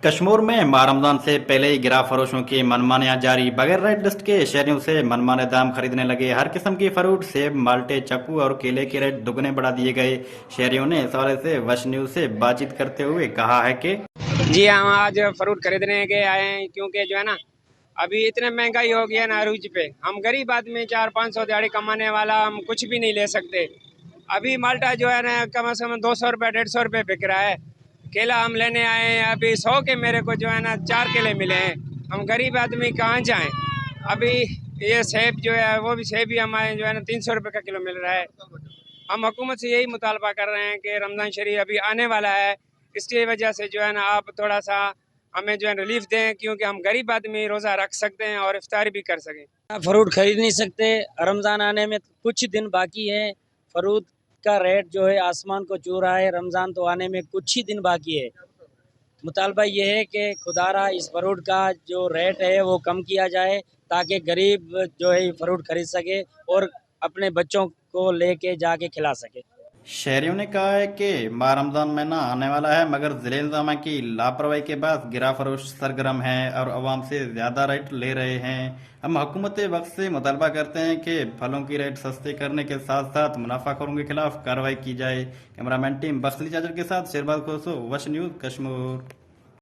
कश्मीर में माह रमजान से पहले ही गिरा फरोशों की मनमानियां जारी। बगैर रेड लिस्ट के शहरियों से मनमाने दाम खरीदने लगे। हर किस्म की फ्रूट, सेब, माल्टे, चक्कू और केले के रेट दुगने बढ़ा दिए गए। शहरियों ने इस हवाले से वश न्यूज से बातचीत करते हुए कहा है कि जी हम आज फ्रूट खरीदने के आए हैं, क्योंकि जो है ना अभी इतने महंगाई हो गई है ना अरूज पे। हम गरीब आदमी 400-500 दिहाड़ी कमाने वाला, हम कुछ भी नहीं ले सकते। अभी माल्टा जो है ना कम से कम 200 रुपये 150 रुपये बिक रहा है। केला हम लेने आए हैं, अभी 100 के मेरे को जो है ना 4 केले मिले हैं। हम गरीब आदमी कहाँ जाएं। अभी ये सेब जो है वो भी सेब ही हमारे जो है ना 300 रुपये का किलो मिल रहा है। हम हुकूमत से यही मुतालबा कर रहे हैं कि रमज़ान शरीफ अभी आने वाला है, इसकी वजह से जो है ना आप थोड़ा सा हमें जो है रिलीफ दें, क्योंकि हम गरीब आदमी रोज़ा रख सकते हैं और इफ्तारी भी कर सकें। फ्रूट खरीद नहीं सकते, रमज़ान आने में कुछ दिन बाकी है। फ्रूट का रेट जो है आसमान को छू रहा है। रमज़ान तो आने में कुछ ही दिन बाकी है। मुतालबा ये है कि खुदारा इस फ्रूट का जो रेट है वो कम किया जाए, ताकि गरीब जो है फ्रूट खरीद सके और अपने बच्चों को लेके जाके खिला सके। शहरियों ने कहा है कि माह रमजान महीना आने वाला है, मगर जिले इंतजामिया की लापरवाही के बाद गिरा फरोश सरगर्म है और आवाम से ज्यादा रेट ले रहे हैं। हम हुकूमत वक्त से मुतालबा करते हैं कि फलों की रेट सस्ते करने के साथ साथ मुनाफाखोरों के खिलाफ कार्रवाई की जाए। कैमरामैन टीम बख्तली चाचर के साथ शेरबाज खोसो, वश न्यूज, कश्मीर।